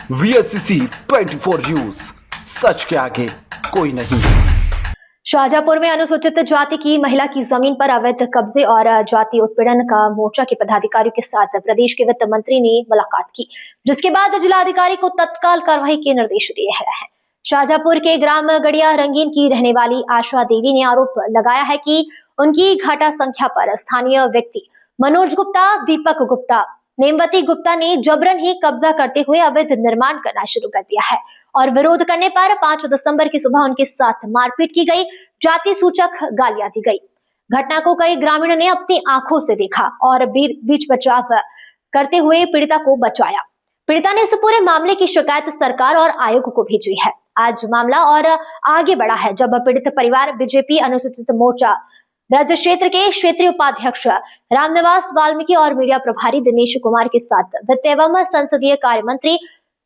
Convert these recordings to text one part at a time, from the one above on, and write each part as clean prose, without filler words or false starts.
VSCC 24 news, सच के आगे कोई नहीं। शाहजहांपुर में अनुसूचित जाति की महिला की जमीन पर अवैध कब्जे और जाति उत्पीड़न का मोर्चा के पदाधिकारियों के साथ प्रदेश के वित्त मंत्री ने मुलाकात की, जिसके बाद जिलाधिकारी को तत्काल कार्रवाई के निर्देश दिए हैं। शाहजहांपुर के ग्राम गड़िया रंगीन की रहने वाली आशा देवी ने आरोप लगाया है कि उनकी घाटा संख्या पर स्थानीय व्यक्ति मनोज गुप्ता, दीपक गुप्ता, नेमवती गुप्ता ने जबरन ही कब्जा करते हुए अवैध निर्माण करना शुरू कर दिया है और विरोध करने पर 5 दिसंबर की सुबह उनके साथ मारपीट की गई, जाति सूचक गालियां दी गई। घटना को कई ग्रामीणों ने अपनी आंखों से देखा और बीच बचाव करते हुए पीड़िता को बचाया। पीड़िता ने इस पूरे मामले की शिकायत सरकार और आयोग को भेजी है। आज मामला और आगे बढ़ा है जब पीड़ित परिवार बीजेपी अनुसूचित मोर्चा राज्य क्षेत्र के क्षेत्रीय उपाध्यक्ष रामनिवास वाल्मीकि और मीडिया प्रभारी दिनेश कुमार के साथ वित्त एवं संसदीय कार्य मंत्री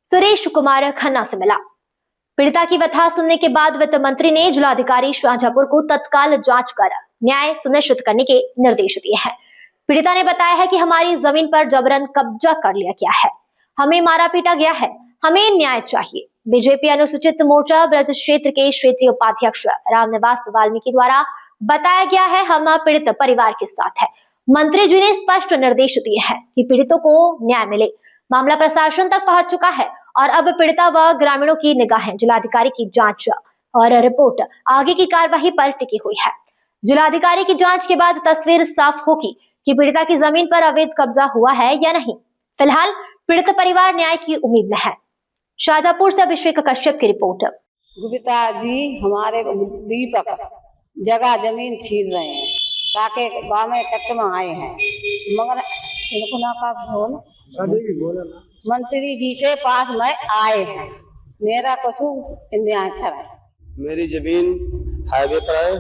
सुरेश कुमार खन्ना से मिला। पीड़िता की व्यथा सुनने के बाद वित्त मंत्री ने जिलाधिकारी शाहजहांपुर को तत्काल जांच कर न्याय सुनिश्चित करने के निर्देश दिए हैं। पीड़िता ने बताया है कि हमारी जमीन पर जबरन कब्जा कर लिया गया है, हमें मारा पीटा गया है, हमें न्याय चाहिए। बीजेपी अनुसूचित मोर्चा ब्रज क्षेत्र के क्षेत्रीय उपाध्यक्ष रामनिवास वाल्मीकि द्वारा बताया गया है, हम पीड़ित परिवार के साथ है। मंत्री जी ने स्पष्ट निर्देश दिए हैं कि पीड़ितों को न्याय मिले। मामला प्रशासन तक पहुंच चुका है और अब पीड़िता व ग्रामीणों की निगाहें जिलाधिकारी की जांच और रिपोर्ट आगे की कार्यवाही पर टिकी हुई है। जिलाधिकारी की जांच के बाद तस्वीर साफ होगी कि पीड़िता की जमीन पर अवैध कब्जा हुआ है या नहीं। फिलहाल पीड़ित परिवार न्याय की उम्मीद में है। शाहजहांपुर से अभिषेक कश्यप की रिपोर्ट। गुप्ता जी हमारे दीपक जगह जमीन छीन रहे हैं ताकि गाँव में कत्ल में आए हैं, मगर इनको ना का बोल मंत्री जी के पास में आए हैं। मेरा कसूर न्याय कराए। मेरी जमीन हाईवे पर है,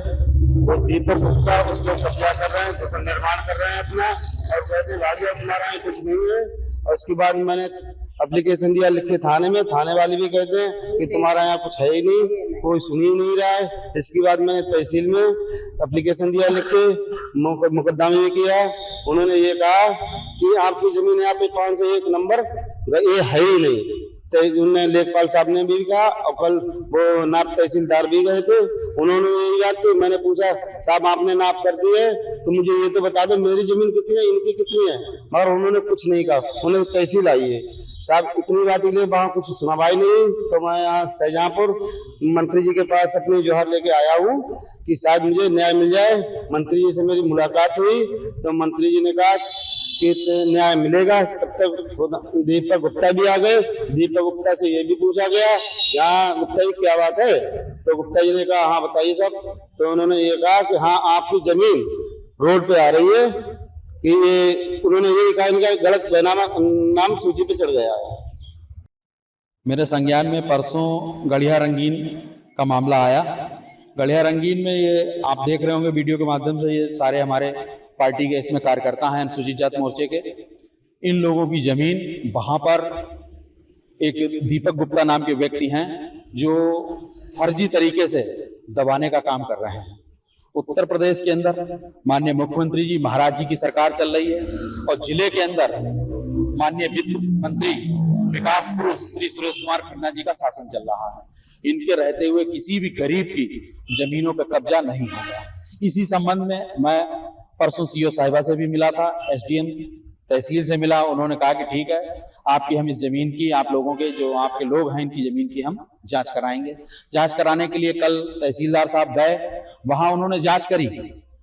वो दीपक गुप्ता उस पर कब्जा कर रहे हैं, तो निर्माण कर रहे हैं अपना और कहते गाड़ियां बना रहे हैं, कुछ नहीं है। और उसके बाद मैंने एप्लीकेशन दिया लिख के थाने में, थाने वाले भी कहते हैं कि तुम्हारा यहाँ कुछ है ही नहीं, कोई सुन ही नहीं रहा है। इसके बाद मैंने तहसील में एप्लीकेशन दिया लिख के, मुकदमा भी किया। उन्होंने ये कहा कि आपकी जमीन यहाँ पे 501 नंबर ये है ही नहीं। उन्होंने लेखपाल साहब ने भी कहा और कल वो नाप तहसीलदार भी गए थे, उन्होंने यही बात की। मैंने पूछा साहब आपने नाप कर दिए तो मुझे ये तो बता दो मेरी जमीन कितनी है, इनकी कितनी है, मगर उन्होंने कुछ नहीं कहा। उन्होंने तहसील आई है साहब, इतनी बात के लिए वहाँ कुछ सुनवाई नहीं। तो मैं यहाँ शाहजहांपुर मंत्री जी के पास अपनी जोहर लेके आया हूँ कि शायद मुझे न्याय मिल जाए। मंत्री जी से मेरी मुलाकात हुई तो मंत्री जी ने कहा कि न्याय मिलेगा। तब तक दीपक गुप्ता भी आ गए। दीपक गुप्ता से ये भी पूछा गया यहाँ गुप्ता जी क्या बात है, तो गुप्ता जी ने कहा हाँ बताइए साहब। तो उन्होंने ये कहा कि हाँ आपकी जमीन रोड पे आ रही है कि ये, उन्होंने ये कहा इनका गलत बैनामा नाम सूची पे चढ़ गया है। मेरे संज्ञान में परसों गड़िया रंगीन का मामला आया। गड़िया रंगीन में ये आप देख रहे होंगे वीडियो के माध्यम से, ये सारे हमारे पार्टी के इसमें कार्यकर्ता हैं अनुसूचित जाति मोर्चे के। इन लोगों की जमीन वहां पर एक दीपक गुप्ता नाम के व्यक्ति हैं जो फर्जी तरीके से दबाने का काम कर रहे हैं। उत्तर प्रदेश के अंदर माननीय मुख्यमंत्री जी महाराज जी की सरकार चल रही है और जिले के अंदर माननीय वित्त मंत्री विकास पुरुष श्री सुरेश कुमार खन्ना जी का शासन चल रहा है। इनके रहते हुए किसी भी गरीब की जमीनों पर कब्जा नहीं होगा। इसी संबंध में मैं परसों सीओ साहिबा से भी मिला था, एसडीएम तहसील से मिला। उन्होंने कहा कि ठीक है आपकी हम इस जमीन की, आप लोगों के जो आपके लोग हैं इनकी जमीन की हम जांच कराएंगे। जांच कराने के लिए कल तहसीलदार साहब गए, वहां उन्होंने जांच करी।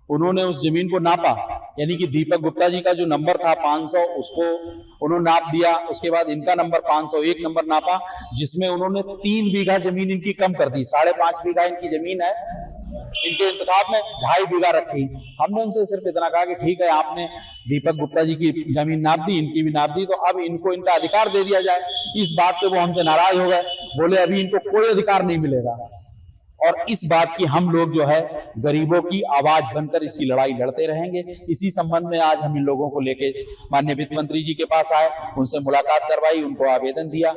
उन्होंने उस जमीन को नापा, यानी कि दीपक गुप्ता जी का जो नंबर था 500 उसको उन्होंने नाप दिया। उसके बाद इनका नंबर 501 नंबर नापा, जिसमें उन्होंने 3 बीघा जमीन इनकी कम कर दी। 5.5 बीघा इनकी जमीन है, इनके इंतखाब में 2.5 बीघा रखी। हमने उनसे सिर्फ इतना कहा कि ठीक है आपने दीपक गुप्ता जी की जमीन नाप दी, इनकी भी नाप दी, तो अब इनको इनका अधिकार दे दिया जाए। इस बात पे वो हमसे नाराज हो गए, बोले अभी इनको कोई अधिकार नहीं मिलेगा। और इस बात की हम लोग जो है गरीबों की आवाज बनकर इसकी लड़ाई लड़ते रहेंगे। इसी संबंध में आज हम इन लोगों को लेके माननीय वित्त मंत्री जी के पास आए, उनसे मुलाकात करवाई, उनको आवेदन दिया।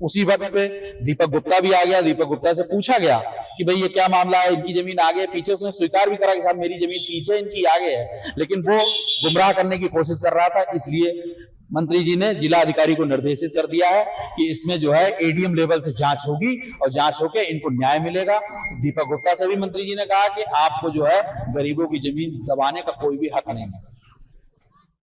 उसी वक्त पे दीपक गुप्ता भी आ गया। दीपक गुप्ता से पूछा गया कि भाई ये क्या मामला है, इनकी जमीन आगे पीछे। उसने स्वीकार भी करा कि साहब मेरी जमीन पीछे इनकी आगे है, लेकिन वो गुमराह करने की कोशिश कर रहा था। इसलिए मंत्री जी ने जिला अधिकारी को निर्देशित कर दिया है कि इसमें जो है एडीएम लेवल से जांच होगी और जांच होकर इनको न्याय मिलेगा। दीपक गुप्ता से भी मंत्री जी ने कहा कि आपको जो है गरीबों की जमीन दबाने का कोई भी हक नहीं है।